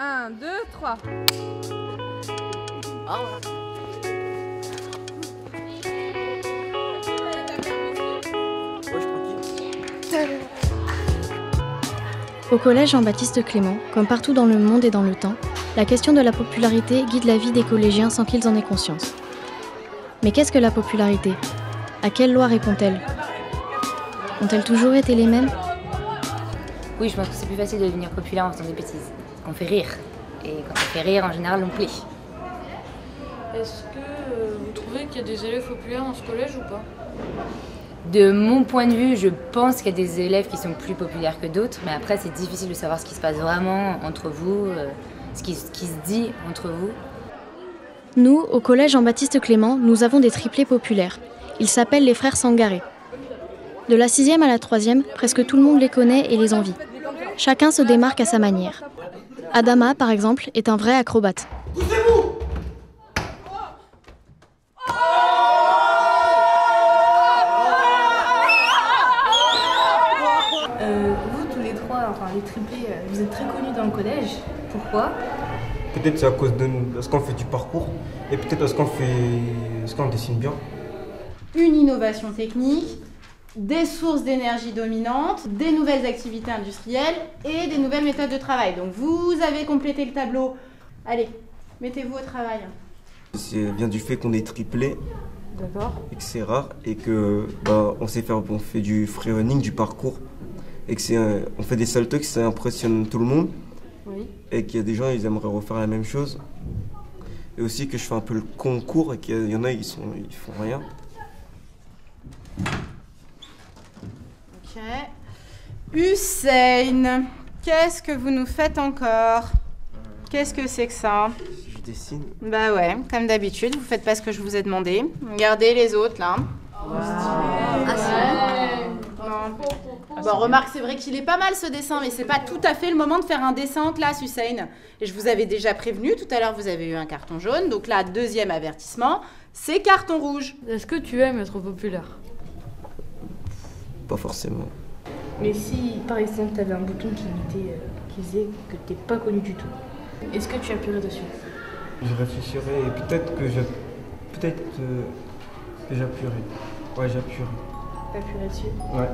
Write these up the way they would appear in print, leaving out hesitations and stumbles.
1, 2, 3. Au collège Jean-Baptiste Clément, comme partout dans le monde et dans le temps, la question de la popularité guide la vie des collégiens sans qu'ils en aient conscience. Mais qu'est-ce que la popularité? À quelle loi répond-elle? Ont-elles toujours été les mêmes? Oui, je pense que c'est plus facile de devenir populaire en faisant des bêtises. On fait rire. Et quand on fait rire, en général, on plaît. Est-ce que vous trouvez qu'il y a des élèves populaires dans ce collège ou pas? De mon point de vue, je pense qu'il y a des élèves qui sont plus populaires que d'autres, mais après, c'est difficile de savoir ce qui se passe vraiment entre vous, ce qui se dit entre vous. Nous, au collège Jean-Baptiste Clément, nous avons des triplés populaires. Ils s'appellent les frères Sangaré. De la 6e à la 3e, presque tout le monde les connaît et les envie. Chacun se démarque à sa manière. Adama, par exemple, est un vrai acrobate. Poussez-vous! Vous tous les trois, enfin les triplés, vous êtes très connus dans le collège. Pourquoi? Peut-être c'est à cause parce qu'on fait du parcours et peut-être parce qu'on dessine bien. Une innovation technique, des sources d'énergie dominantes, des nouvelles activités industrielles et des nouvelles méthodes de travail. Donc vous avez complété le tableau. Allez, mettez-vous au travail. Ça vient du fait qu'on est triplé. D'accord. Et que c'est rare et que on fait du freerunning, du parcours et que on fait des saltos que ça impressionne tout le monde. Oui. Et qu'il y a des gens ils aimeraient refaire la même chose. Et aussi que je fais un peu le concours et qu'il y en a ils font rien. Ok. Hussein, qu'est-ce que vous nous faites encore? Qu'est-ce que c'est que ça? Je dessine. Bah ouais, comme d'habitude, vous faites pas ce que je vous ai demandé. Regardez les autres là. Bon, remarque, c'est vrai qu'il est pas mal ce dessin, mais c'est pas tout à fait le moment de faire un dessin en classe, Hussein. Et je vous avais déjà prévenu, tout à l'heure vous avez eu un carton jaune, donc là, deuxième avertissement, c'est carton rouge. Est-ce que tu aimes être populaire? Pas forcément. Mais si, par exemple, tu avais un bouton qui disait que t'es pas connu du tout, est-ce que tu appuierais dessus? Je réfléchirai et peut-être que j'appuierai. Ouais, j'appuierai. T'appuierais dessus? Ouais.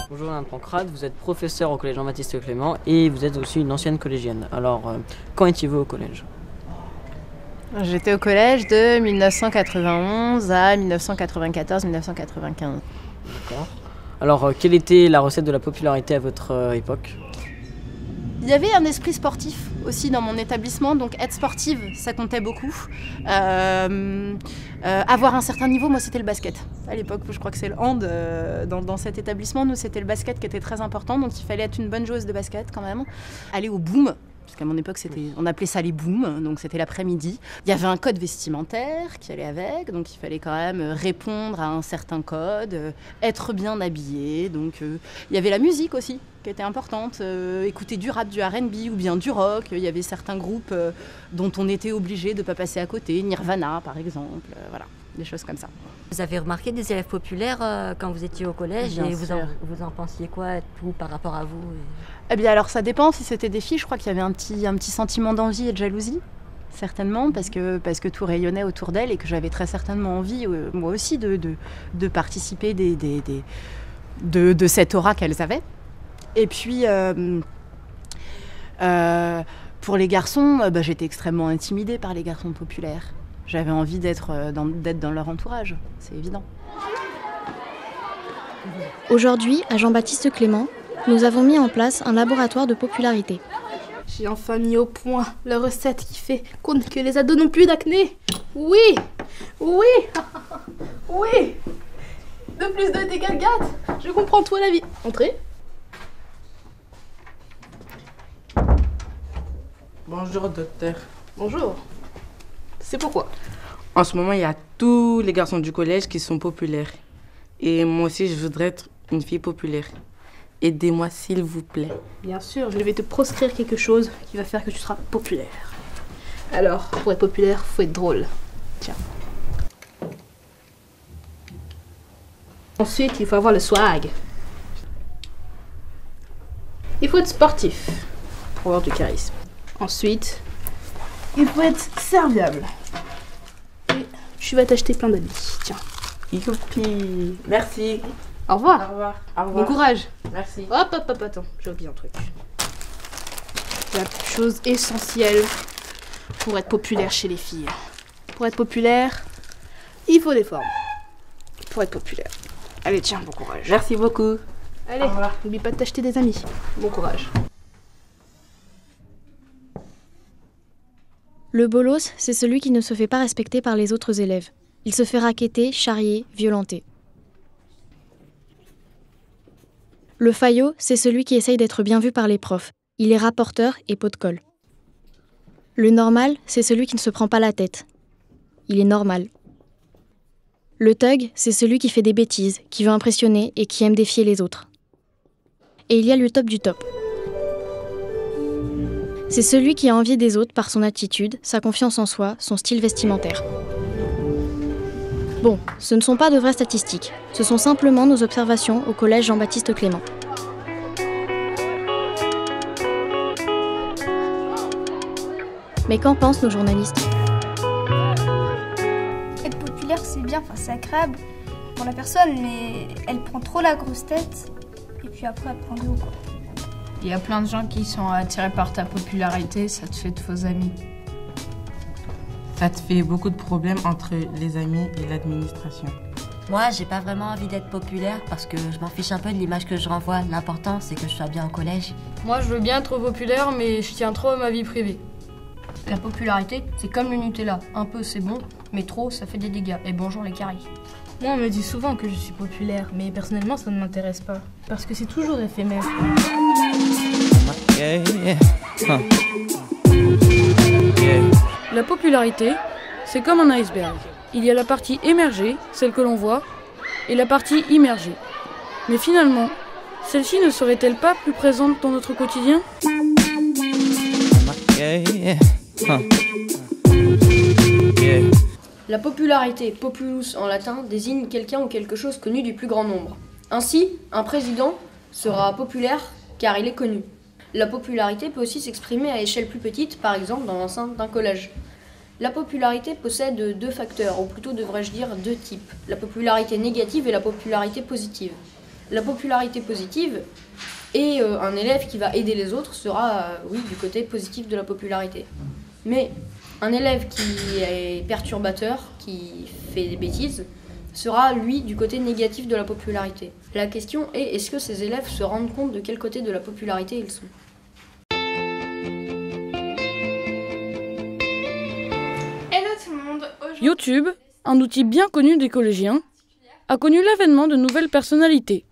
Bonjour Madame Pancrate, vous êtes professeur au collège Jean-Baptiste Clément et vous êtes aussi une ancienne collégienne. Alors, quand étiez-vous au collège? J'étais au collège de 1991 à 1994-1995. D'accord. Alors, quelle était la recette de la popularité à votre époque? Il y avait un esprit sportif aussi dans mon établissement, donc être sportive, ça comptait beaucoup. Avoir un certain niveau, moi c'était le basket. À l'époque, je crois que c'est le hand dans cet établissement, nous c'était le basket qui était très important, donc il fallait être une bonne joueuse de basket quand même. Aller au boom, parce qu'à mon époque on appelait ça les booms, donc c'était l'après-midi. Il y avait un code vestimentaire qui allait avec, donc il fallait quand même répondre à un certain code, être bien habillé. Donc il y avait la musique aussi qui était importante, écouter du rap, du R&B ou bien du rock. Il y avait certains groupes dont on était obligé de ne pas passer à côté, Nirvana par exemple, voilà, des choses comme ça. Vous avez remarqué des élèves populaires quand vous étiez au collège Bien et sûr. vous en pensiez quoi, tout par rapport à vous? Eh bien alors ça dépend, si c'était des filles, je crois qu'il y avait un petit sentiment d'envie et de jalousie, certainement, parce que tout rayonnait autour d'elles et que j'avais très certainement envie, moi aussi, de participer de cette aura qu'elles avaient. Et puis, pour les garçons, j'étais extrêmement intimidée par les garçons populaires. J'avais envie d'être dans leur entourage, c'est évident. Aujourd'hui, à Jean-Baptiste Clément, nous avons mis en place un laboratoire de popularité. J'ai enfin mis au point la recette qui fait que les ados n'ont plus d'acné. Oui! Oui! Oui! 2 plus 2 égale 4. Je comprends tout à la vie. Entrez. Bonjour docteur. Bonjour. C'est pourquoi? En ce moment, il y a tous les garçons du collège qui sont populaires. Et moi aussi, je voudrais être une fille populaire. Aidez-moi s'il vous plaît. Bien sûr, je vais te proscrire quelque chose qui va faire que tu seras populaire. Alors, pour être populaire, faut être drôle. Tiens. Ensuite, il faut avoir le swag. Il faut être sportif pour avoir du charisme. Ensuite, il faut être serviable. Et je vais t'acheter plein d'habits. Tiens. Youpi. Merci. Au revoir. Au revoir. Au revoir. Bon courage. Merci. Hop, attends. J'ai oublié un truc. La chose essentielle pour être populaire chez les filles. Pour être populaire, il faut des formes. Pour être populaire. Allez, tiens, bon courage. Merci beaucoup. Allez, n'oublie pas de t'acheter des amis. Bon courage. Le bolos, c'est celui qui ne se fait pas respecter par les autres élèves. Il se fait racketter, charrier, violenter. Le faillot, c'est celui qui essaye d'être bien vu par les profs. Il est rapporteur et pot de colle. Le normal, c'est celui qui ne se prend pas la tête. Il est normal. Le thug, c'est celui qui fait des bêtises, qui veut impressionner et qui aime défier les autres. Et il y a le top du top. C'est celui qui a envie des autres par son attitude, sa confiance en soi, son style vestimentaire. Bon, ce ne sont pas de vraies statistiques, ce sont simplement nos observations au collège Jean-Baptiste Clément. Mais qu'en pensent nos journalistes ? Être populaire, c'est bien, c'est agréable pour la personne, mais elle prend trop la grosse tête, et puis après, elle prend de haut, quoi. Il y a plein de gens qui sont attirés par ta popularité, ça te fait de faux amis. Ça te fait beaucoup de problèmes entre les amis et l'administration. Moi, j'ai pas vraiment envie d'être populaire parce que je m'en fiche un peu de l'image que je renvoie. L'important, c'est que je sois bien au collège. Moi, je veux bien être populaire, mais je tiens trop à ma vie privée. La popularité, c'est comme le Nutella. Un peu, c'est bon, mais trop, ça fait des dégâts. Et bonjour les caries. Moi, on me dit souvent que je suis populaire, mais personnellement, ça ne m'intéresse pas. Parce que c'est toujours éphémère. La popularité, c'est comme un iceberg. Il y a la partie émergée, celle que l'on voit, et la partie immergée. Mais finalement, celle-ci ne serait-elle pas plus présente dans notre quotidien ? La popularité, populus en latin, désigne quelqu'un ou quelque chose connu du plus grand nombre. Ainsi, un président sera populaire car il est connu. La popularité peut aussi s'exprimer à échelle plus petite, par exemple dans l'enceinte d'un collège. La popularité possède deux facteurs, ou plutôt devrais-je dire deux types. La popularité négative et la popularité positive. La popularité positive et un élève qui va aider les autres sera, oui, du côté positif de la popularité. Mais un élève qui est perturbateur, qui fait des bêtises, sera, lui, du côté négatif de la popularité. La question est, est-ce que ces élèves se rendent compte de quel côté de la popularité ils sont ? Hello tout le monde. YouTube, un outil bien connu des collégiens, a connu l'avènement de nouvelles personnalités,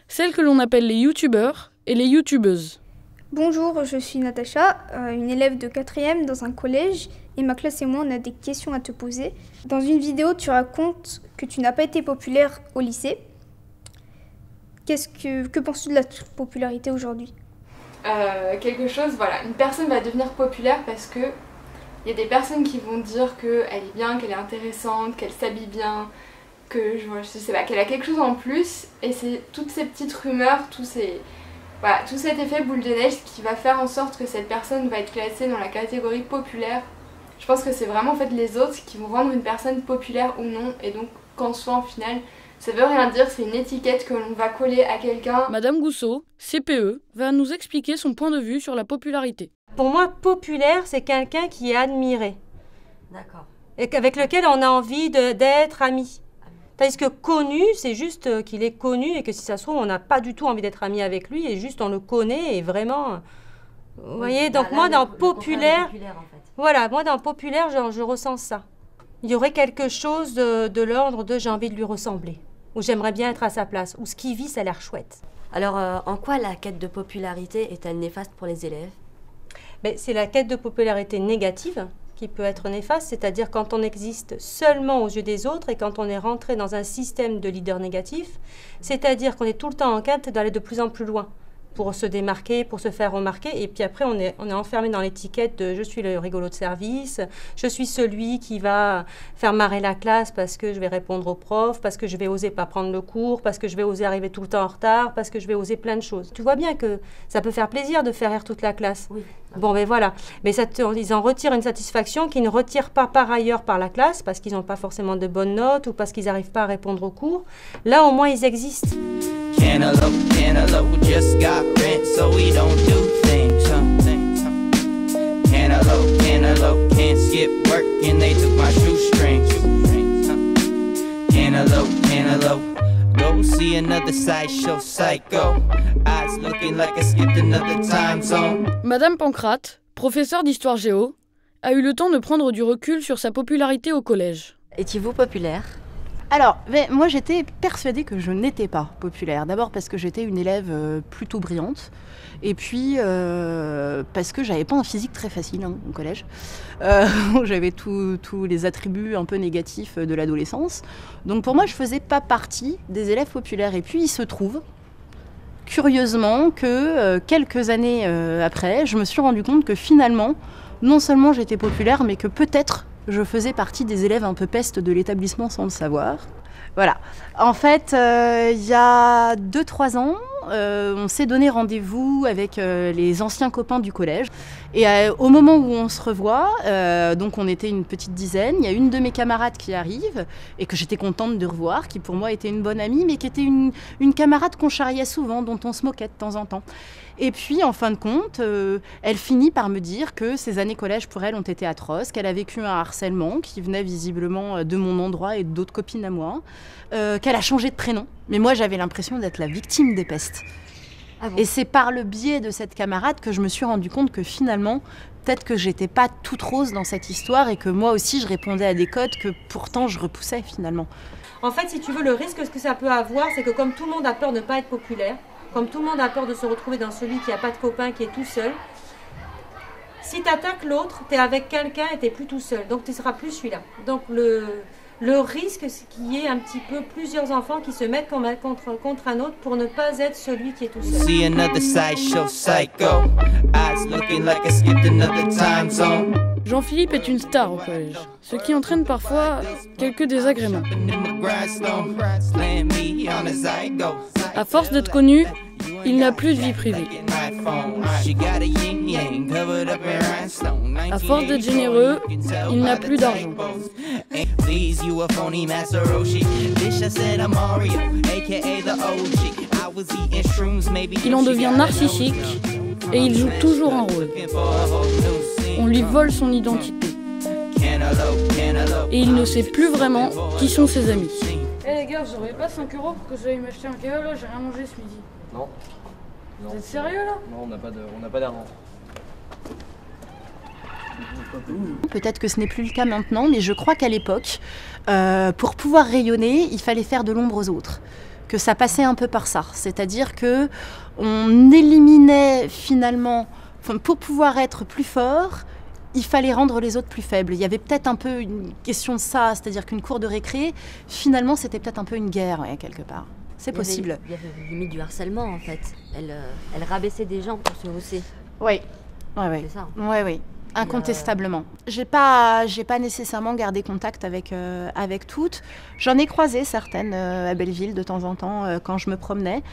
celles que l'on appelle les youtubeurs et les youtubeuses. Bonjour, je suis Natacha, une élève de 4e dans un collège, et ma classe et moi, on a des questions à te poser. Dans une vidéo, tu racontes que tu n'as pas été populaire au lycée. Que penses-tu de la popularité aujourd'hui ? Quelque chose, voilà, une personne va devenir populaire parce que il y a des personnes qui vont dire qu'elle est bien, qu'elle est intéressante, qu'elle s'habille bien, que je sais pas, qu'elle a quelque chose en plus, et c'est toutes ces petites rumeurs, tout cet effet boule de neige qui va faire en sorte que cette personne va être classée dans la catégorie populaire. Je pense que c'est vraiment en fait les autres qui vont rendre une personne populaire ou non, et donc qu'en soi en final, ça veut rien dire, c'est une étiquette que l'on va coller à quelqu'un. Madame Gousseau, CPE, va nous expliquer son point de vue sur la popularité. Pour moi, populaire, c'est quelqu'un qui est admiré. D'accord. Et avec lequel on a envie d'être ami. Tandis que connu, c'est juste qu'il est connu et que si ça se trouve, on n'a pas du tout envie d'être ami avec lui et juste on le connaît et vraiment... Vous voyez, donc moi dans populaire, en fait. Voilà, moi dans populaire, je ressens ça. Il y aurait quelque chose de l'ordre de j'ai envie de lui ressembler, ou j'aimerais bien être à sa place, ou ce qu'il vit, ça a l'air chouette. Alors, en quoi la quête de popularité est-elle néfaste pour les élèves ? C'est la quête de popularité négative qui peut être néfaste, c'est-à-dire quand on existe seulement aux yeux des autres et quand on est rentré dans un système de leader négatif, c'est-à-dire qu'on est tout le temps en quête d'aller de plus en plus loin. pour se démarquer, pour se faire remarquer. Et puis après, on est enfermé dans l'étiquette de je suis le rigolo de service, je suis celui qui va faire marrer la classe parce que je vais répondre au prof, parce que je vais oser pas prendre le cours, parce que je vais oser arriver tout le temps en retard, parce que je vais oser plein de choses. Tu vois bien que ça peut faire plaisir de faire rire toute la classe. Oui. Bon, ben voilà. Mais ils en retirent une satisfaction qu'ils ne retirent pas par ailleurs par la classe, parce qu'ils n'ont pas forcément de bonnes notes ou parce qu'ils n'arrivent pas à répondre aux cours. Là, au moins, ils existent. Cantaloupe, cantaloupe, just got rent, so we don't do things, Cantaloupe, cantaloupe, can't skip work and they took my shoestrings, Cantaloupe, cantaloupe, go see another sideshow psycho, eyes looking like I skipped another time zone. Madame Pancrate, professeure d'histoire géo, a eu le temps de prendre du recul sur sa popularité au collège. Étiez-vous populaire ? Alors, moi j'étais persuadée que je n'étais pas populaire. D'abord parce que j'étais une élève plutôt brillante. Et puis parce que j'avais pas un physique très facile au collège. J'avais tous les attributs un peu négatifs de l'adolescence. Donc pour moi, je faisais pas partie des élèves populaires. Et puis il se trouve, curieusement, que quelques années après, je me suis rendu compte que finalement, non seulement j'étais populaire, mais que peut-être je faisais partie des élèves un peu pestes de l'établissement sans le savoir. Voilà. En fait, il y a 2-3 ans, on s'est donné rendez-vous avec les anciens copains du collège. Et au moment où on se revoit, donc on était une petite dizaine, il y a une de mes camarades qui arrive et que j'étais contente de revoir, qui pour moi était une bonne amie, mais qui était une camarade qu'on charriait souvent, dont on se moquait de temps en temps. Et puis, en fin de compte, elle finit par me dire que ces années collège pour elle ont été atroces, qu'elle a vécu un harcèlement qui venait visiblement de mon endroit et d'autres copines à moi, qu'elle a changé de prénom. Mais moi, j'avais l'impression d'être la victime des pestes. Ah bon ? Et c'est par le biais de cette camarade que je me suis rendu compte que finalement, peut-être que j'étais pas toute rose dans cette histoire et que moi aussi, je répondais à des codes que pourtant je repoussais finalement. En fait, si tu veux, le risque que ça peut avoir, c'est que comme tout le monde a peur de ne pas être populaire, comme tout le monde a peur de se retrouver dans celui qui n'a pas de copain, qui est tout seul, si tu attaques l'autre, tu es avec quelqu'un et tu n'es plus tout seul. Donc tu ne seras plus celui-là. Donc le risque, c'est qu'il y ait un petit peu plusieurs enfants qui se mettent contre un autre pour ne pas être celui qui est tout seul. See another sideshow psycho, eyes looking like I skipped another time zone. Jean-Philippe est une star au collège, ce qui entraîne parfois quelques désagréments. À force d'être connu, il n'a plus de vie privée. À force d'être généreux, il n'a plus d'argent. Il en devient narcissique et il joue toujours un rôle. On lui vole son identité. Et il ne sait plus vraiment qui sont ses amis. Eh les gars, vous auriez pas 5 € pour que j'aille m'acheter un cadeau là? J'ai rien mangé ce midi. Non. Vous êtes sérieux là? Non, on n'a pas d'argent. Peut-être que ce n'est plus le cas maintenant, mais je crois qu'à l'époque, pour pouvoir rayonner, il fallait faire de l'ombre aux autres. Que ça passait un peu par ça. C'est-à-dire que on éliminait finalement, pour pouvoir être plus fort, il fallait rendre les autres plus faibles. Il y avait peut-être un peu une question de ça, c'est-à-dire qu'une cour de récré, finalement, c'était peut-être un peu une guerre, ouais, quelque part. C'est possible. Il y avait limite du harcèlement, en fait. Elle rabaissait des gens pour se hausser. Oui, oui. C'est ça. Oui. Incontestablement. J'ai pas nécessairement gardé contact avec toutes. J'en ai croisé certaines à Belleville de temps en temps quand je me promenais.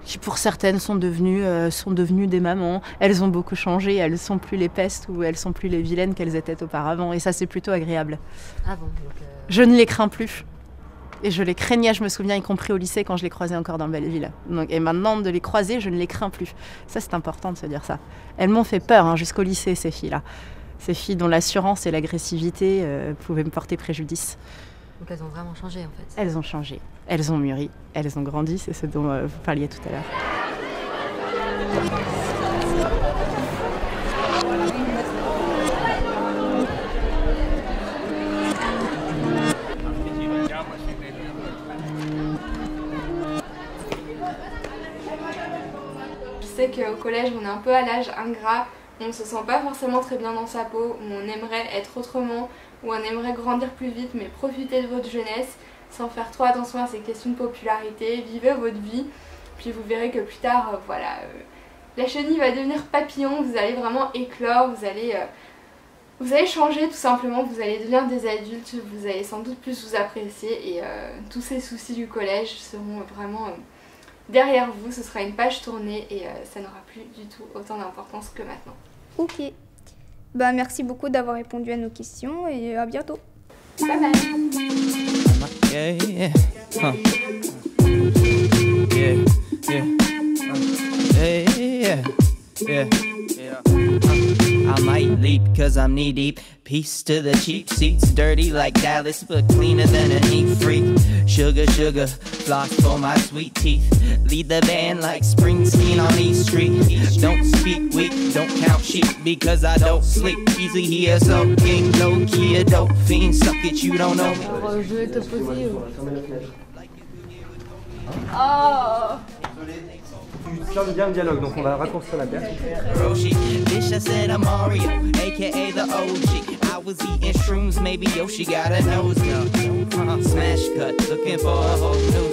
Qui pour certaines sont devenues des mamans. Elles ont beaucoup changé, elles sont plus les pestes ou elles sont plus les vilaines qu'elles étaient auparavant. Et ça, c'est plutôt agréable. Ah bon, donc Je ne les crains plus. Et je les craignais, je me souviens, y compris au lycée, quand je les croisais encore dans Belleville. Donc, et maintenant, de les croiser, je ne les crains plus. Ça, c'est important de se dire ça. Elles m'ont fait peur jusqu'au lycée, ces filles-là. Ces filles dont l'assurance et l'agressivité pouvaient me porter préjudice. Donc elles ont vraiment changé, en fait. Elles ont changé. Elles ont mûri. Elles ont grandi. C'est ce dont vous parliez tout à l'heure. Je sais qu'au collège, on est un peu à l'âge ingrat, on se sent pas forcément très bien dans sa peau, où on aimerait être autrement, où on aimerait grandir plus vite, mais profitez de votre jeunesse, sans faire trop attention à ces questions de popularité, vivez votre vie. Puis vous verrez que plus tard, voilà, la chenille va devenir papillon, vous allez vraiment éclore, vous allez changer tout simplement, vous allez devenir des adultes, vous allez sans doute plus vous apprécier et tous ces soucis du collège seront vraiment derrière vous, ce sera une page tournée et ça n'aura plus du tout autant d'importance que maintenant. Ok, bah, merci beaucoup d'avoir répondu à nos questions et à bientôt. Bye bye. Yeah, yeah, huh. Yeah, yeah, yeah, yeah, yeah. I might leap cause I'm knee deep. Peace to the cheap seats, dirty like Dallas, but cleaner than a neat freak. Sugar, sugar, floss for my sweet teeth. Lead the band like Springsteen on East Street. Don't speak weak, don't count sheep because I don't sleep. Easy here, so king, low key, a dope fiend. Suck it, you don't know me. Alors, je vais te poser. Oh! Tu tiens bien le dialogue, donc on va raccourcir la perte. Roshi, bitch, I said I'm Mario, aka the OG. I was eating shrooms, maybe Yoshi got a nose. Smash cut, looking for a whole new